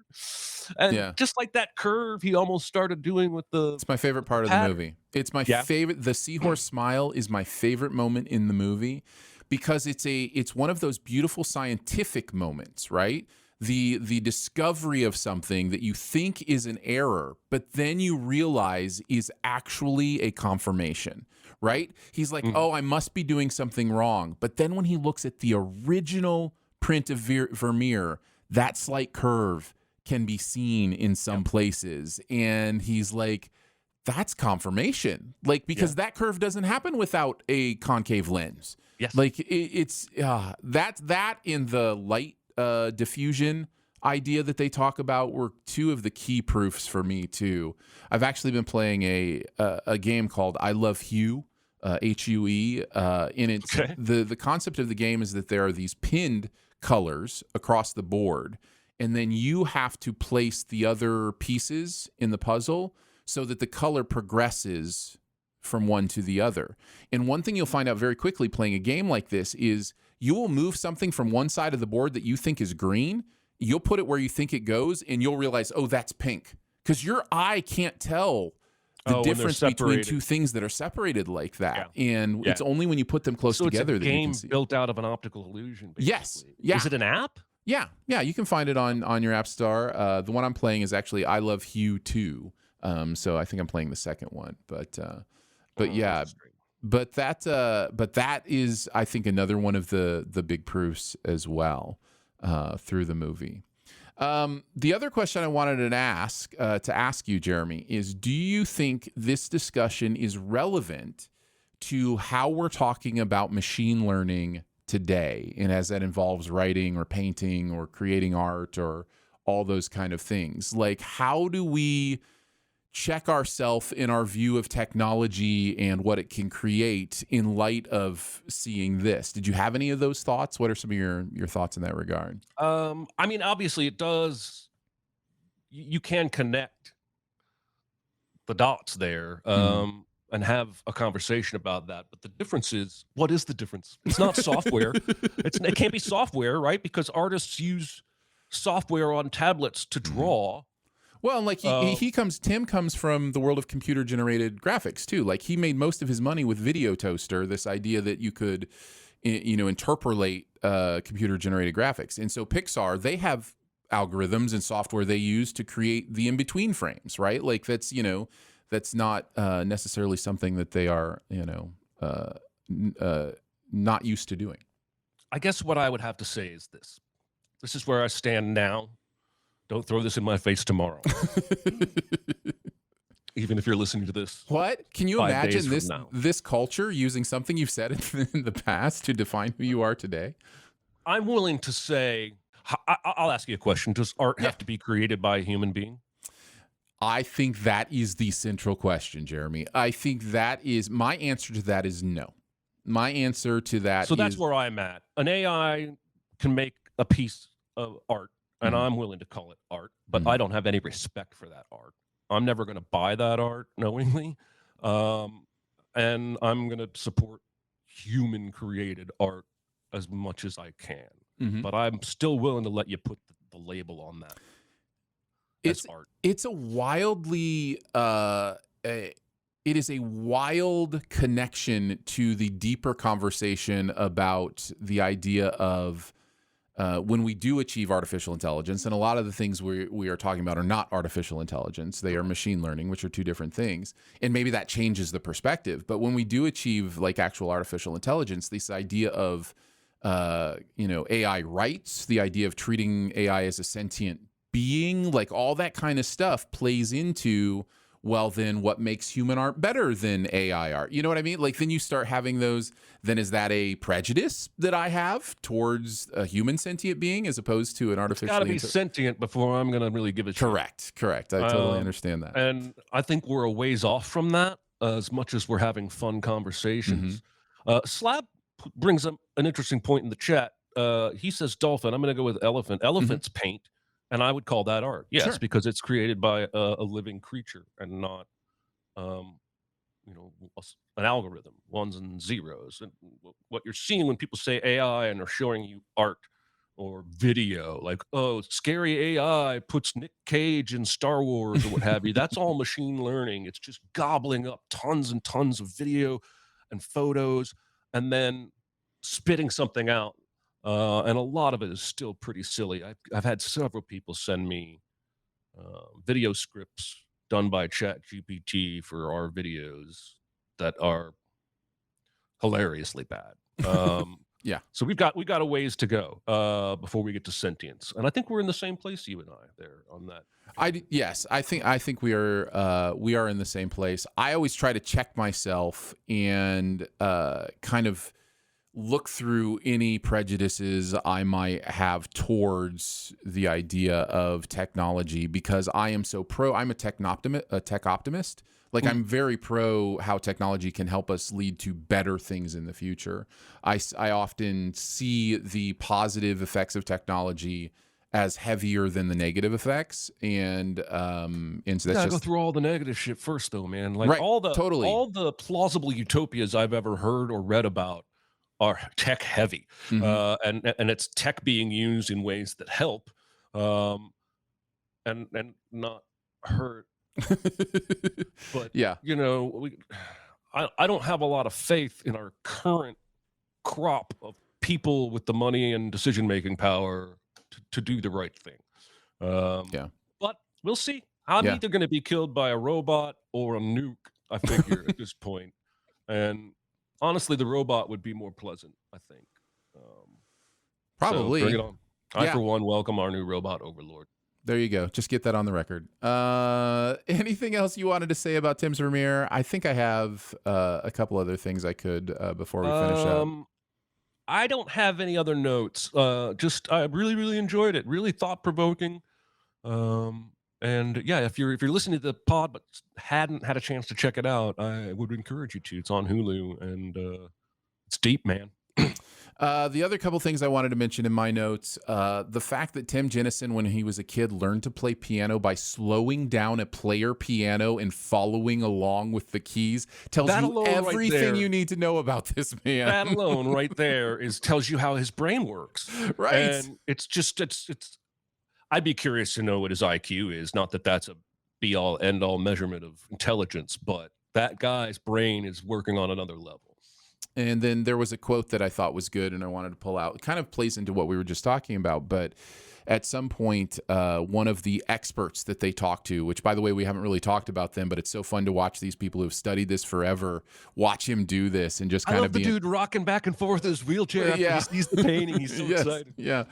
And just like that curve he almost started doing with the... It's my favorite part of the movie. It's my favorite. The seahorse smile is my favorite moment in the movie because it's one of those beautiful scientific moments, right? The discovery of something that you think is an error, but then you realize is actually a confirmation. Right? He's like, oh, I must be doing something wrong. But then when he looks at the original print of Vermeer, that slight curve can be seen in some places. And he's like, that's confirmation. Like, because that curve doesn't happen without a concave lens. Yes. Like, it's that in the light diffusion idea that they talk about were 2 of the key proofs for me, too. I've actually been playing a game called I Love Hue. HUE, and it's the concept of the game is that there are these pinned colors across the board, and then you have to place the other pieces in the puzzle so that the color progresses from one to the other. And one thing you'll find out very quickly playing a game like this is you will move something from one side of the board that you think is green, you'll put it where you think it goes, and you'll realize, oh, that's pink, because your eye can't tell the difference between 2 things that are separated like that. And it's only when you put them close together that you can see. It's a game built out of an optical illusion, basically. Yes. Yeah. Is it an app? Yeah. You can find it on your app store. The one I'm playing is actually I Love Hue 2. So I think I'm playing the second one. But that is, I think, another one of the big proofs as well through the movie. The other question I wanted to ask you, Jeremy, is do you think this discussion is relevant to how we're talking about machine learning today, and as that involves writing or painting or creating art or all those kind of things? Like, how do we check ourselves in our view of technology and what it can create in light of seeing this? Did you have any of those thoughts? What are some of your thoughts in that regard? I mean, obviously it does. You can connect the dots there and have a conversation about that. But the difference is, what is the difference? It's not software. It can't be software, right? Because artists use software on tablets to draw. Well, like Tim comes from the world of computer generated graphics too. Like, he made most of his money with Video Toaster, this idea that you could, interpolate computer generated graphics. And so Pixar, they have algorithms and software they use to create the in-between frames, right? Like, that's not necessarily something that they are, not used to doing. I guess what I would have to say is this. This is where I stand now. Don't throw this in my face tomorrow. Even if you're listening to this. What? Can you 5 days imagine from now. this culture using something you've said in the past to define who you are today? I'm willing to say, I'll ask you a question. Does art have to be created by a human being? I think that is the central question, Jeremy. I think that is my answer to that is no. My answer to that So that's where I'm at. An AI can make a piece of art, and I'm willing to call it art, but I don't have any respect for that art. I'm never going to buy that art knowingly, and I'm going to support human-created art as much as I can. But I'm still willing to let you put the label on that. It's art. It's a wildly it is a wild connection to the deeper conversation about the idea of when we do achieve artificial intelligence, and a lot of the things we are talking about are not artificial intelligence. They are machine learning, which are two different things. And maybe that changes the perspective. But when we do achieve like actual artificial intelligence, this idea of AI rights, the idea of treating AI as a sentient being, like all that kind of stuff plays into, well, then what makes human art better than AI art? You know what I mean? Like then you start having those, then is that a prejudice that I have towards a human sentient being as opposed to an artificial? It's got to be sentient before I'm going to really give it. Correct. I totally understand that. And I think we're a ways off from that as much as we're having fun conversations. Slab brings up an interesting point in the chat. He says dolphin. I'm going to go with elephant. Elephants paint. And I would call that art, yes, because it's created by a living creature and not, an algorithm, ones and zeros. And what you're seeing when people say AI and they're showing you art or video, like, oh, scary AI puts Nick Cage in Star Wars or what have you. That's all machine learning. It's just gobbling up tons and tons of video and photos and then spitting something out. And a lot of it is still pretty silly. I've had several people send me video scripts done by ChatGPT for our videos that are hilariously bad. So we've got a ways to go before we get to sentience, and I think we're in the same place, you and I, there on that. I think we are in the same place. I always try to check myself and kind of look through any prejudices I might have towards the idea of technology because I am so pro. I'm a tech optimist. Like I'm very pro how technology can help us lead to better things in the future. I often see the positive effects of technology as heavier than the negative effects, and so that's just go through all the negative shit first, though, man. Like all the plausible utopias I've ever heard or read about are tech heavy, and it's tech being used in ways that help, and not hurt. But I don't have a lot of faith in our current crop of people with the money and decision making power to do the right thing. But we'll see. I'm either going to be killed by a robot or a nuke, I figure, at this point. And honestly, the robot would be more pleasant, I think. Probably. So bring it on. I, for one, welcome our new robot overlord. There you go. Just get that on the record. Anything else you wanted to say about Tim's Vermeer? I think I have a couple other things I could before we finish up. I don't have any other notes. Just I really, really enjoyed it. Really thought-provoking. And yeah, if you're listening to the pod but hadn't had a chance to check it out, I would encourage you to. It's on Hulu, and it's deep, man. The other couple things I wanted to mention in my notes, the fact that Tim Jennison, when he was a kid, learned to play piano by slowing down a player piano and following along with the keys tells you everything you need to know about this man. That alone right there tells you how his brain works. Right. And it's I'd be curious to know what his IQ is. Not that that's a be-all, end-all measurement of intelligence, but that guy's brain is working on another level. And then there was a quote that I thought was good and I wanted to pull out. It kind of plays into what we were just talking about, but at some point, one of the experts that they talk to, which by the way, we haven't really talked about them, but it's so fun to watch these people who've studied this forever, watch him do this and just I kind love of the be dude rocking back and forth in his wheelchair after he sees the painting. He's so yes, excited. Yeah.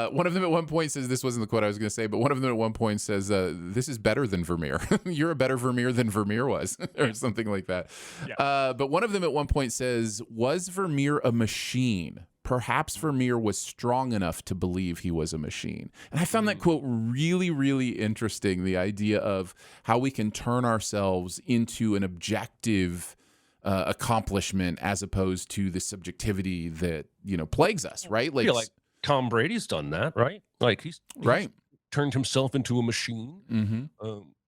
One of them at one point says, this wasn't the quote I was going to say, but one of them at one point says, this is better than Vermeer. You're a better Vermeer than Vermeer was, or something like that. Yeah. But one of them at one point says, was Vermeer a machine? Perhaps Vermeer was strong enough to believe he was a machine. And I found that quote really, really interesting. The idea of how we can turn ourselves into an objective accomplishment as opposed to the subjectivity that, plagues us, right? Like, Tom Brady's done that, right? Like he's turned himself into a machine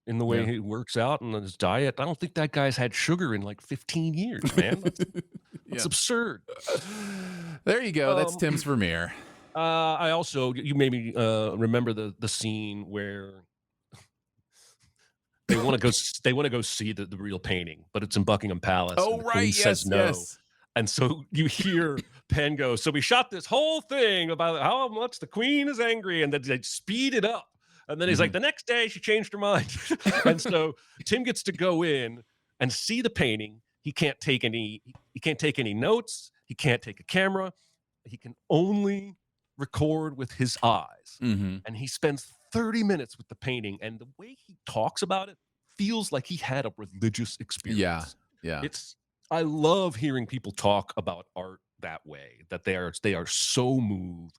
in the way he works out and his diet. I don't think that guy's had sugar in like 15 years, man. That's absurd. There you go. That's Tim's Vermeer. I also, you made me remember the scene where they want to go see the real painting, but it's in Buckingham Palace. Oh, right. Says no. And so you hear Penn go, so we shot this whole thing about how much the Queen is angry, and then they speed it up. And then he's like, the next day she changed her mind. And so Tim gets to go in and see the painting. He can't take any notes. He can't take a camera. He can only record with his eyes. And he spends 30 minutes with the painting. And the way he talks about it feels like he had a religious experience. Yeah. I love hearing people talk about art that way, that they are so moved.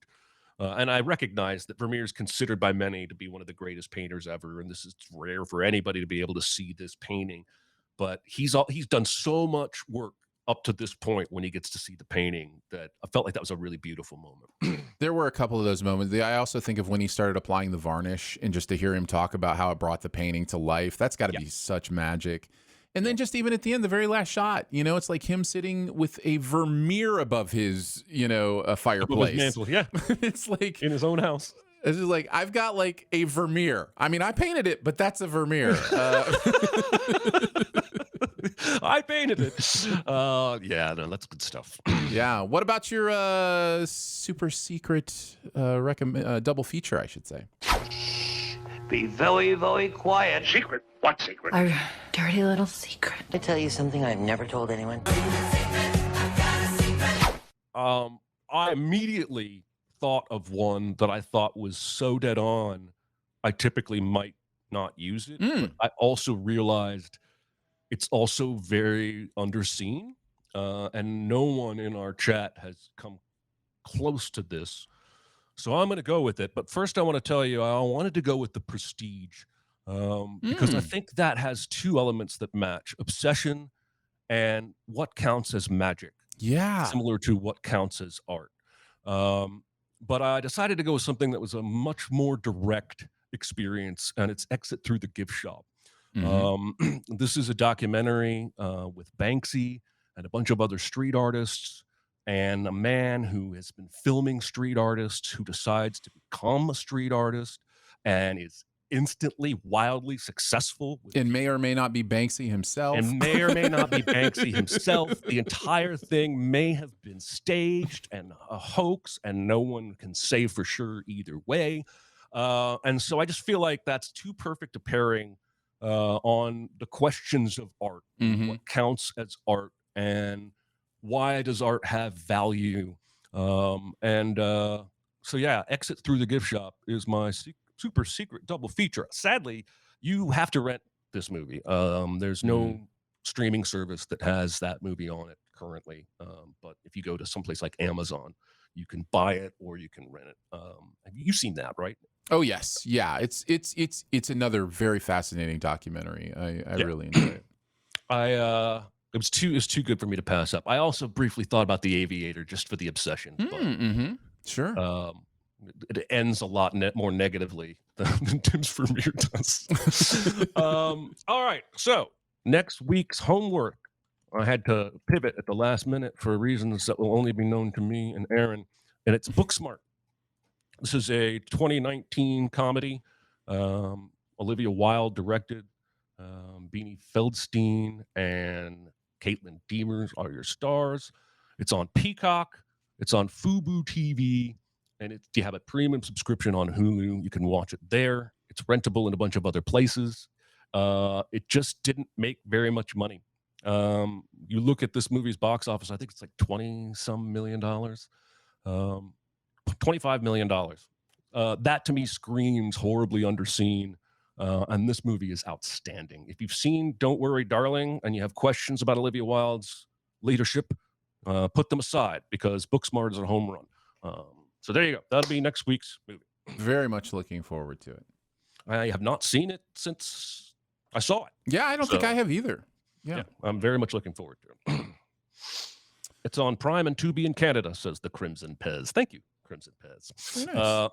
And I recognize that Vermeer is considered by many to be one of the greatest painters ever, and this is rare for anybody to be able to see this painting. But he's done so much work up to this point when he gets to see the painting that I felt like that was a really beautiful moment. There were a couple of those moments. I also think of when he started applying the varnish, and just to hear him talk about how it brought the painting to life, that's got to be such magic. And then just even at the end, the very last shot, it's like him sitting with a Vermeer above his, a fireplace. His mantle, yeah. It's like in his own house. It's just like, I've got like a Vermeer. I mean, I painted it, but that's a Vermeer. I painted it. Yeah, no, that's good stuff. Yeah. What about your super secret double feature, I should say? Be very, very quiet. Secret? What secret? Our dirty little secret. I tell you something I've never told anyone. I immediately thought of one that I thought was so dead on, I typically might not use it. But I also realized it's also very underseen, and no one in our chat has come close to this. So I'm going to go with it. But first, I want to tell you, I wanted to go with the Prestige because I think that has two elements that match: obsession and what counts as magic. Yeah. Similar to what counts as art. But I decided to go with something that was a much more direct experience, and it's Exit Through the Gift Shop. This is a documentary with Banksy and a bunch of other street artists, and a man who has been filming street artists who decides to become a street artist and is instantly wildly successful and may or may not be Banksy himself. The entire thing may have been staged and a hoax, and no one can say for sure either way. And so I just feel like that's too perfect a pairing on the questions of art, what counts as art, and why does art have value? So yeah, Exit Through the Gift Shop is my super secret double feature. Sadly, you have to rent this movie. There's no streaming service that has that movie on it currently. But if you go to someplace like Amazon, you can buy it or you can rent it. You've seen that, right? Oh yes, yeah. It's another very fascinating documentary. I really enjoy it. It was too good for me to pass up. I also briefly thought about The Aviator just for the obsession. But, sure. It ends a lot more negatively than Tim's Vermeer does. All right. So next week's homework, I had to pivot at the last minute for reasons that will only be known to me and Aaron, and it's Booksmart. This is a 2019 comedy. Olivia Wilde directed. Beanie Feldstein and Caitlin Deemers are your stars. It's on Peacock. It's on Fubo TV. and if you have a premium subscription on Hulu, you can watch it there. It's rentable in a bunch of other places. It just didn't make very much money. You look at this movie's box office, I think it's like 20 some million dollars, $25 million. That to me screams horribly underseen. And this movie is outstanding. If you've seen Don't Worry, Darling, and you have questions about Olivia Wilde's leadership, put them aside because Booksmart is a home run. So there you go. That'll be next week's movie. Very much looking forward to it. I have not seen it since I saw it. Yeah, I don't think I have either. Yeah, I'm very much looking forward to it. It's on Prime and Tubi in Canada, says the Crimson Pez. Thank you, Crimson Pez. Nice.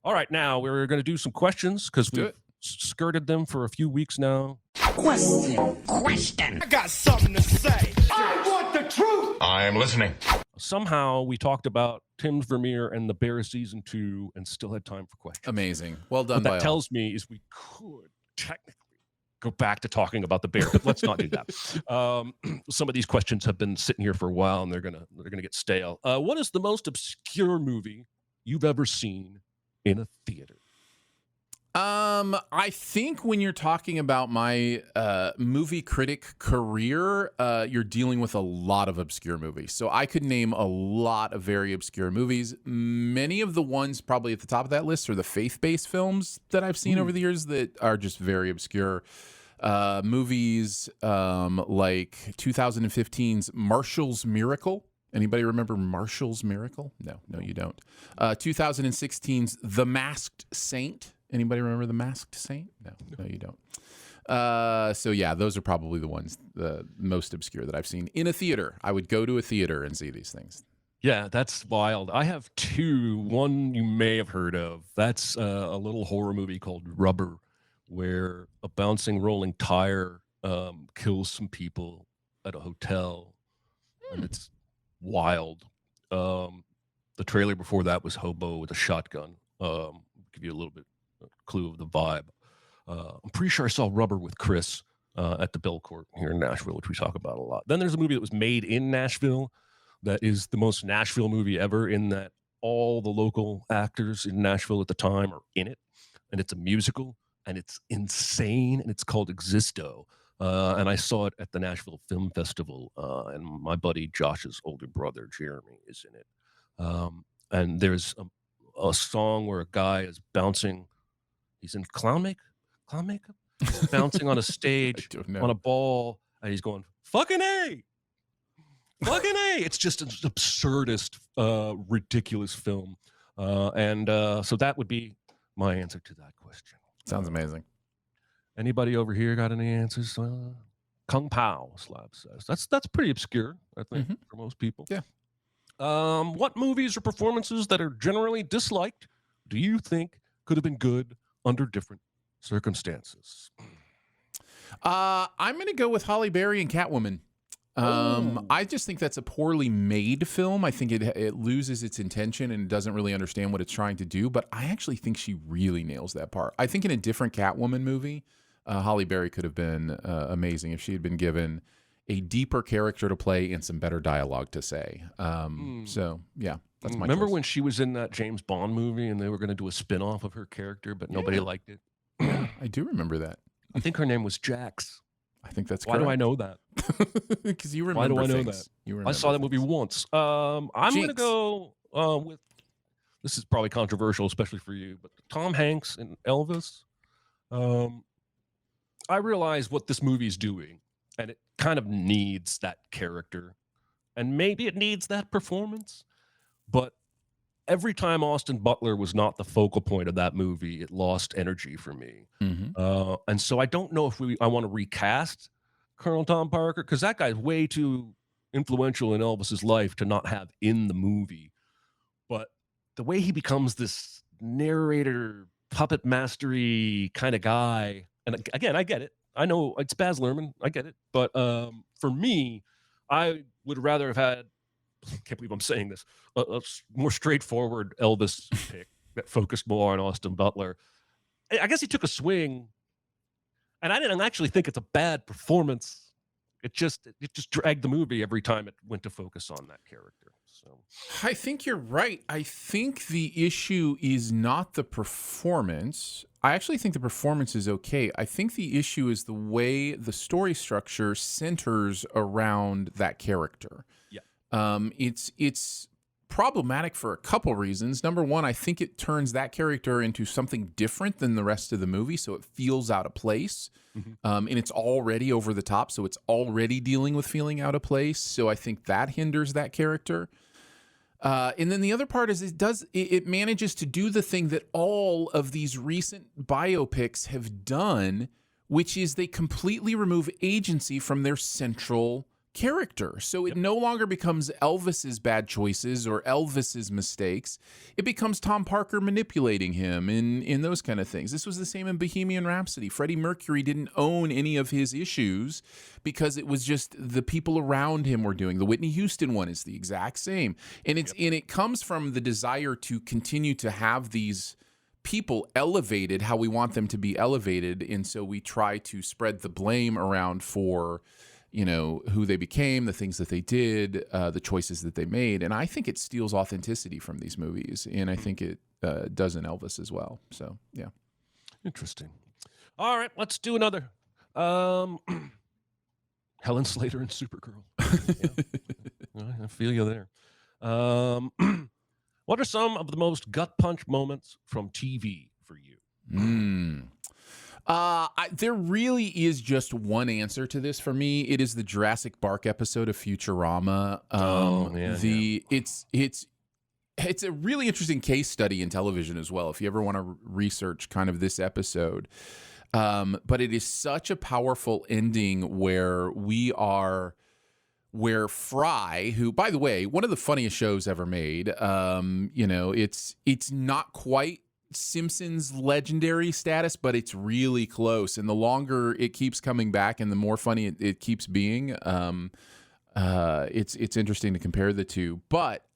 All right, now we're going to do some questions because we've skirted them for a few weeks now. Question. I got something to say. I want the truth. I am listening. Somehow we talked about Tim's Vermeer and The Bear season 2 and still had time for questions. Amazing. Well done. What that tells me is we could technically go back to talking about The Bear, but let's not do that. Some of these questions have been sitting here for a while and they're gonna get stale. What is the most obscure movie you've ever seen in a theater? I think when you're talking about my movie critic career, you're dealing with a lot of obscure movies. So I could name a lot of very obscure movies. Many of the ones probably at the top of that list are the faith-based films that I've seen over the years that are just very obscure. Movies like 2015's Marshall's Miracle. Anybody remember Marshall's Miracle? No, you don't. 2016's The Masked Saint. Anybody remember The Masked Saint? No, you don't. So yeah, those are probably the ones, the most obscure that I've seen in a theater. I would go to a theater and see these things. Yeah, that's wild. I have two. One you may have heard of. That's a little horror movie called Rubber, where a bouncing rolling tire kills some people at a hotel, and it's wild. The trailer before that was Hobo with a Shotgun. Give you a little bit clue of the vibe. I'm pretty sure I saw Rubber with Chris at the Belcourt here in Nashville, which we talk about a lot. Then there's a movie that was made in Nashville that is the most Nashville movie ever, in that all the local actors in Nashville at the time are in it, and it's a musical, and it's insane, and it's called Existo. And I saw it at the Nashville Film Festival, and my buddy Josh's older brother, Jeremy, is in it. And there's a song where a guy is bouncing. He's in clown makeup, he's bouncing on a stage on a ball, and he's going, fucking A! Fucking A! It's just an absurdist, ridiculous film. So that would be my answer to that question. Sounds amazing. Anybody over here got any answers? Kung Pao, Slab says. That's pretty obscure, I think, for most people. Yeah. What movies or performances that are generally disliked do you think could have been good under different circumstances? I'm going to go with Halle Berry and Catwoman. I just think that's a poorly made film. I think it loses its intention and doesn't really understand what it's trying to do, but I actually think she really nails that part. I think in a different Catwoman movie, Halle Berry could have been amazing if she had been given a deeper character to play and some better dialogue to say. So, yeah, that's my Remember choice. when she was in that James Bond movie and they were going to do a spin-off of her character, but nobody liked it? Yeah, I do remember that. I think her name was Jax. I think that's Why correct. do I know that? Because you remember Why do I know things. that? You remember I saw that movie things. once. I'm going to Jinx. go with, this is probably controversial, especially for you, but Tom Hanks and Elvis. I realize what this movie's doing, and it kind of needs that character, and maybe it needs that performance, but every time Austin Butler was not the focal point of that movie, it lost energy for me. And so I don't know if I want to recast Colonel Tom Parker, because that guy's way too influential in Elvis's life to not have in the movie. But the way he becomes this narrator, puppet mastery kind of guy, and again, I get it. I know it's Baz Luhrmann. I get it. But for me, I would rather have had, I can't believe I'm saying this, a more straightforward Elvis pick that focused more on Austin Butler. I guess he took a swing, and I didn't actually think it's a bad performance. It just dragged the movie every time it went to focus on that character. So I think you're right. I think the issue is not the performance. I actually think the performance is okay. I think the issue is the way the story structure centers around that character. yeah, It's problematic for a couple reasons. Number one, I think it turns that character into something different than the rest of the movie, so it feels out of place. And it's already over the top, so it's already dealing with feeling out of place. So I think that hinders that character. And then the other part is it manages to do the thing that all of these recent biopics have done, which is they completely remove agency from their central character. So it no longer becomes Elvis's bad choices or Elvis's mistakes. It becomes Tom Parker manipulating him in those kind of things. This was the same in Bohemian Rhapsody. Freddie Mercury didn't own any of his issues because it was just the people around him were doing. The Whitney Houston one is the exact same. And it comes from the desire to continue to have these people elevated how we want them to be elevated. And so we try to spread the blame around for who they became, the things that they did, the choices that they made. And I think it steals authenticity from these movies. And I think it does in Elvis as well. So, yeah. interesting. All right, let's do another. Helen Slater and Supergirl. I feel you there. What are some of the most gut punch moments from TV for you? There really is just one answer to this for me. It is the Jurassic Park episode of Futurama. It's a really interesting case study in television as well, if you ever want to research kind of this episode. But it is such a powerful ending where Fry, who, by the way, one of the funniest shows ever made, it's not quite Simpsons legendary status, but it's really close. And the longer it keeps coming back and the more funny it keeps being, it's interesting to compare the two. But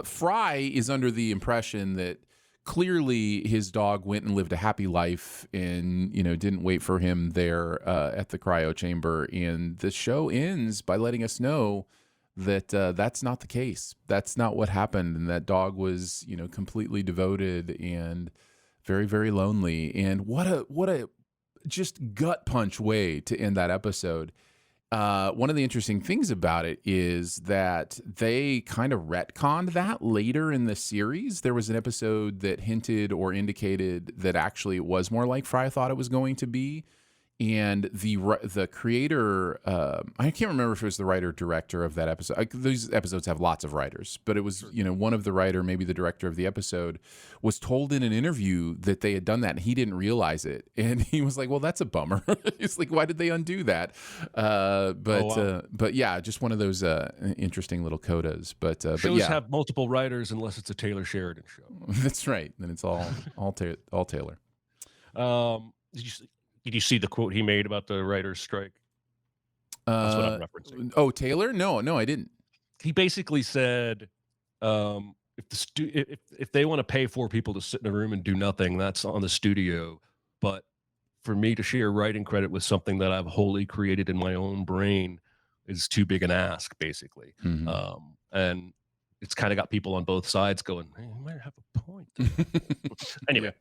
Fry is under the impression that clearly his dog went and lived a happy life and, didn't wait for him there at the cryo chamber. And the show ends by letting us know that that's not the case. That's not what happened. And that dog was, completely devoted and very, very lonely. And what a just gut punch way to end that episode. One of the interesting things about it is that they kind of retconned that later in the series. There was an episode that hinted or indicated that actually it was more like Fry thought it was going to be. And the creator, I can't remember if it was the writer or director of that episode. These episodes have lots of writers, but it was, one of the writer, maybe the director of the episode, was told in an interview that they had done that and he didn't realize it. And he was like, well, that's a bummer. It's like, why did they undo that? But yeah, just one of those interesting little codas. Shows have multiple writers unless it's a Taylor Sheridan show. That's right. Then it's all Taylor. Did you see the quote he made about the writer's strike? That's what I'm referencing. Oh, Taylor? No, I didn't. He basically said, if they want to pay 4 people to sit in a room and do nothing, that's on the studio. But for me to share writing credit with something that I've wholly created in my own brain is too big an ask, basically. Mm-hmm. And it's kind of got people on both sides going, hey, you might have a point. Anyway,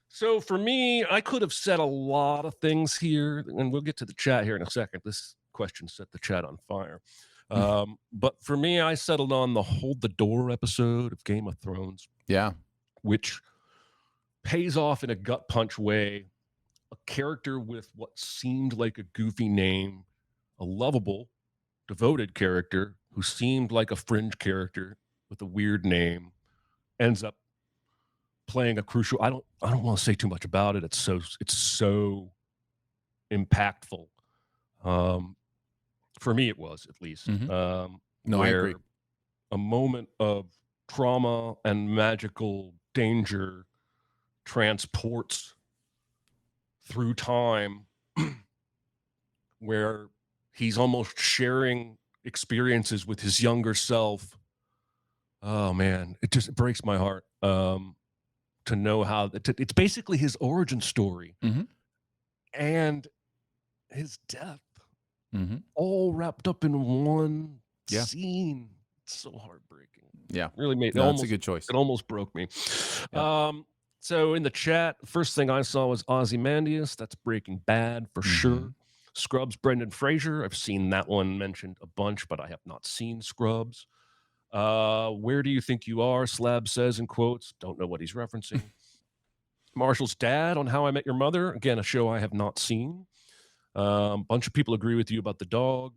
so for me, I could have said a lot of things here, and we'll get to the chat here in a second. This question set the chat on fire. But for me, I settled on the Hold the Door episode of Game of Thrones. Yeah. Which pays off in a gut punch way. A character with what seemed like a goofy name, a lovable, devoted character who seemed like a fringe character with a weird name, ends up playing a crucial. I don't want to say too much about it. It's so impactful. For me, it was, at least. No, I agree. A moment of trauma and magical danger transports through time, where he's almost sharing experiences with his younger self. Oh man, it just breaks my heart. To know how it's basically his origin story and his death, all wrapped up in one scene. so heartbreaking. Yeah. Really made No, that's a good choice. It almost broke me. Yeah. So in the chat, first thing I saw was Ozymandias. That's Breaking Bad for sure. Scrubs, Brendan Fraser. I've seen that one mentioned a bunch, but I have not seen Scrubs. Where do you think you are? Slab says in quotes. Don't know what he's referencing. Marshall's Dad on How I Met Your Mother. Again, a show I have not seen. Bunch of people agree with you about the dog.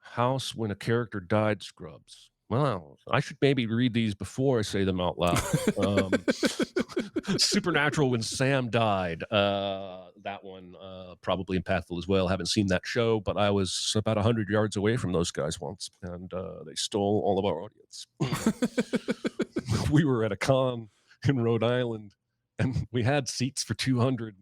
House when a character died. Scrubs. Well, I should maybe read these before I say them out loud. Supernatural when Sam died. That one probably impactful as well. Haven't seen that show, but I was about 100 yards away from those guys once, and they stole all of our audience. We were at a con in Rhode Island, and we had seats for 200,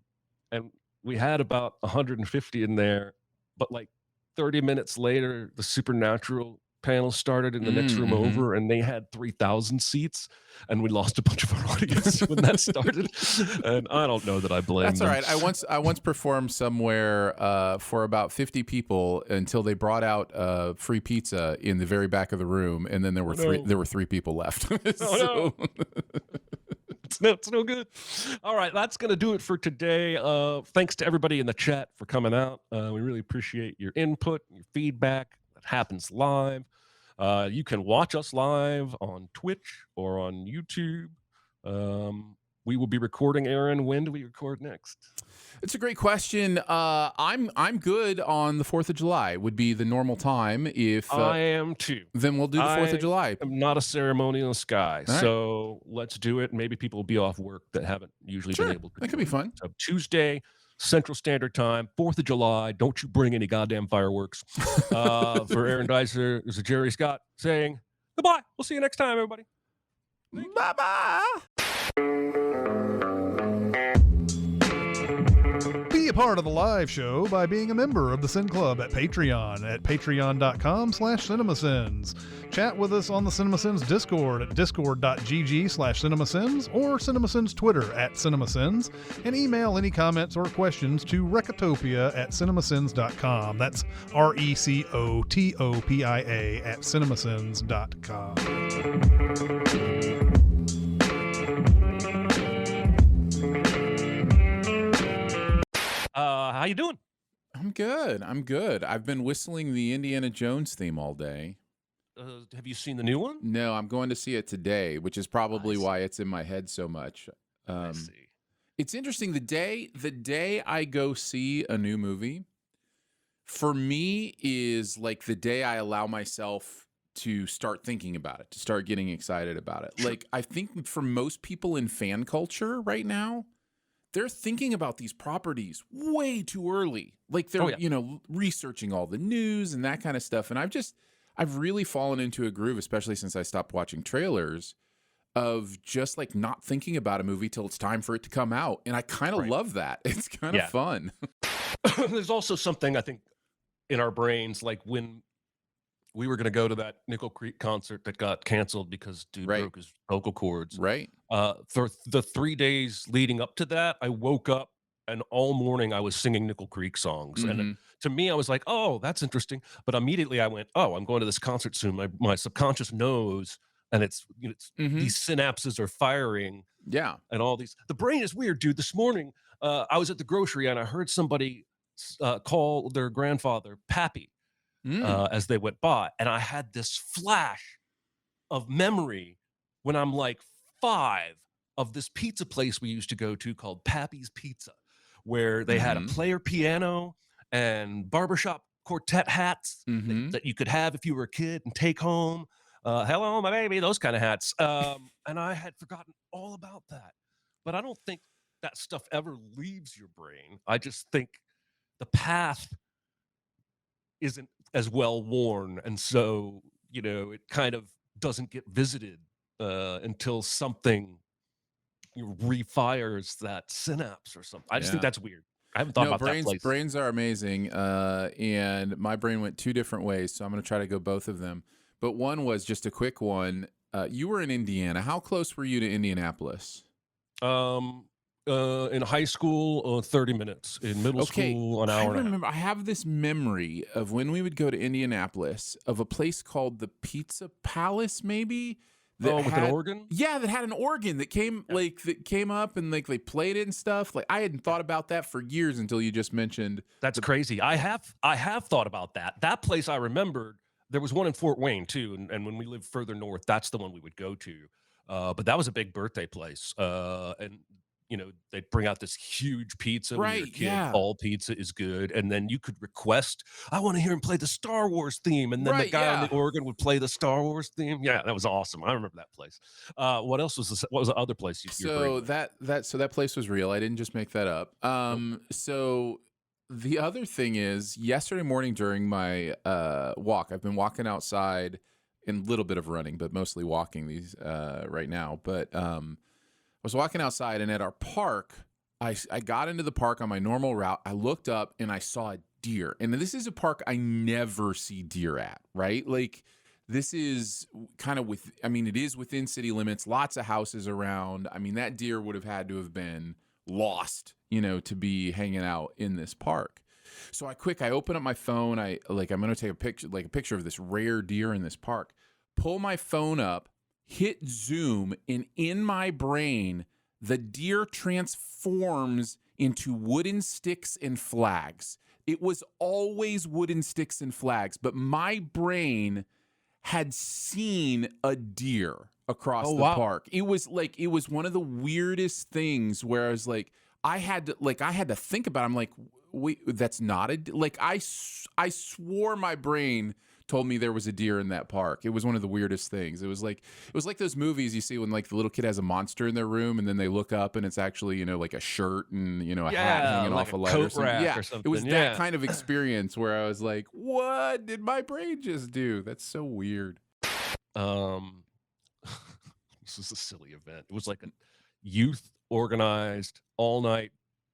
and we had about 150 in there, but like 30 minutes later, the Supernatural panel started in the next room over, and they had 3,000 seats, and we lost a bunch of our audience when that started. And I don't know that I blame That's them. all right. I once performed somewhere for about 50 people until they brought out free pizza in the very back of the room, and then there were three people left. No. It's no good. All right, that's going to do it for today. Thanks to everybody in the chat for coming out. We really appreciate your input, your feedback. That happens live. You can watch us live on Twitch or on YouTube. We will be recording, Aaron. When do we record next? It's a great question. I'm good on the 4th of July. Would be the normal time. If I am too. Then we'll do the 4th of July. I'm not a ceremonial guy, so let's do it. Maybe people will be off work that haven't usually been able to. That could be fun. So Tuesday, Central Standard Time, 4th of July. Don't you bring any goddamn fireworks. For Aaron Dicer, there's a Jerry Scott saying goodbye. We'll see you next time, everybody. Bye-bye. Be a part of the live show by being a member of the Sin Club at Patreon at patreon.com/cinemasins. Chat with us on the Cinemasins Discord at discord.gg/cinemasins or Cinemasins Twitter at Cinemasins, and email any comments or questions to Recotopia@cinemasins.com. That's RECOTOPIA at cinemasins.com. How you doing? I'm good. I've been whistling the Indiana Jones theme all day. Have you seen the new one? No, I'm going to see it today, which is probably why it's in my head so much. I see. It's interesting. The day I go see a new movie, for me, is like the day I allow myself to start thinking about it, to start getting excited about it. Like, I think for most people in fan culture right now, they're thinking about these properties way too early. Like they're, researching all the news and that kind of stuff. And I've really fallen into a groove, especially since I stopped watching trailers, of just like not thinking about a movie till it's time for it to come out. And I kind of love that. It's kind of fun. There's also something I think in our brains, like when we were going to go to that Nickel Creek concert that got canceled because dude broke his vocal cords. Right. For the 3 days leading up to that, I woke up and all morning I was singing Nickel Creek songs. And to me, I was like, oh, that's interesting. But immediately I went, oh, I'm going to this concert soon. My subconscious knows, and it's these synapses are firing. Yeah. And all these, the brain is weird, dude. This morning, I was at the grocery and I heard somebody call their grandfather Pappy. As they went by. And I had this flash of memory when I'm like 5 of this pizza place we used to go to called Pappy's Pizza, where they had a player piano and barbershop quartet hats that you could have if you were a kid and take home. Hello, my baby, those kind of hats. And I had forgotten all about that. But I don't think that stuff ever leaves your brain. I just think the path isn't as well worn, and so it kind of doesn't get visited until something refires that synapse or something. I just think that's weird. I haven't thought about that place. Brains are amazing, and my brain went 2 different ways, so I'm going to try to go both of them. But one was just a quick one. You were in Indiana. How close were you to Indianapolis? In high school, 30 minutes. In middle school, an I hour and a half. remember. I have this memory of when we would go to Indianapolis of a place called the Pizza Palace, maybe. Oh, with an organ? Yeah, that had an organ that came that came up and like they played it and stuff. Like I hadn't thought about that for years until you just mentioned. That's crazy. I have thought about that. That place I remembered. There was one in Fort Wayne too, and when we lived further north, that's the one we would go to. But that was a big birthday place, and they'd bring out this huge pizza when you're a Right, kid. yeah. All pizza is good, and then you could request, "I want to hear him play the Star Wars theme," and then the Right, guy on yeah. the organ would play the Star Wars theme. Yeah, that was awesome. I remember that place. What else was this? What was the other place you're So bringing? that place was real. I didn't just make that up. So the other thing is yesterday morning during my walk, I've been walking outside in a little bit of running, but mostly walking these right now. But I was walking outside and at our park, I got into the park on my normal route. I looked up and I saw a deer. And this is a park I never see deer at, right? Like this is kind of it is within city limits, lots of houses around. I mean, that deer would have had to have been lost, to be hanging out in this park. So I open up my phone. I'm going to take a picture of this rare deer in this park, pull my phone up, hit zoom, and in my brain, the deer transforms into wooden sticks and flags. It was always wooden sticks and flags, but my brain had seen a deer across the park. It was one of the weirdest things where I was like, I had to think about it. I'm like, wait, that's not I swore my brain told me there was a deer in that park. It was one of the weirdest things. It was like those movies you see when like the little kid has a monster in their room and then they look up and it's actually, like a shirt and, a hat hanging like off a a ledge coat or something. rack Yeah, or something. it was Yeah. that kind of experience where I was like, what did my brain just do? That's so weird. This is a silly event. It was like a youth organized all night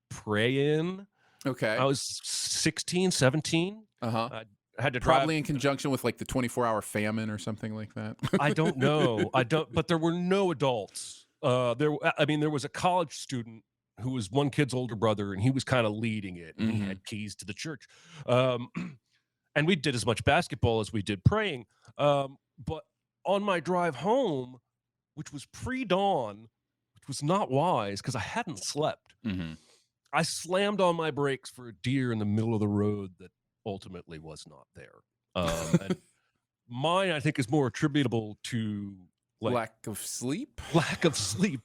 pray-in. Okay. I was 16, 17. I had to drive. Probably in conjunction with like the 24-hour famine or something like that. I don't know. But there were no adults. There was a college student who was one kid's older brother, and he was kind of leading it, and he had keys to the church. And we did as much basketball as we did praying. But on my drive home, which was pre-dawn, which was not wise because I hadn't slept, I slammed on my brakes for a deer in the middle of the road that ultimately was not there. And mine, I think, is more attributable to lack of sleep.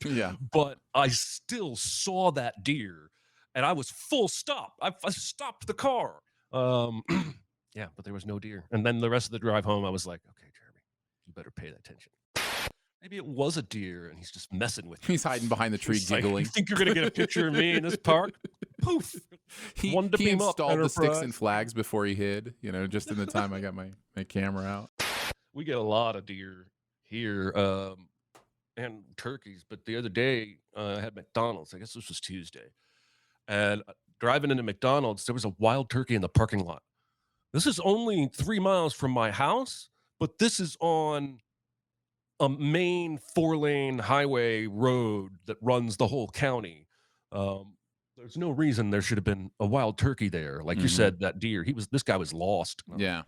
Yeah. But I still saw that deer, and I was full stop. I stopped the car. Yeah, but there was no deer. And then the rest of the drive home, I was like, okay, Jeremy, you better pay attention. Maybe it was a deer, and he's just messing with you. He's hiding behind the tree, He's like, giggling. you think you're going to get a picture of me in this park? Poof. He beam up, installed the sticks Enterprise. and flags before he hid, just in the time I got my camera out. We get a lot of deer here and turkeys. But the other day, I had McDonald's. I guess this was Tuesday. And driving into McDonald's, there was a wild turkey in the parking lot. This is only 3 miles from my house, but this is on a main 4-lane highway road that runs the whole county. There's no reason there should have been a wild turkey there. Like you said, that deer, this guy was lost. Yeah.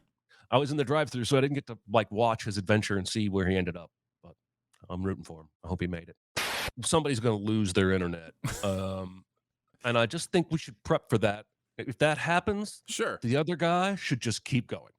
I was in the drive-through, so I didn't get to watch his adventure and see where he ended up, but I'm rooting for him. I hope he made it. Somebody's going to lose their internet. And I just think we should prep for that. If that happens, sure, the other guy should just keep going.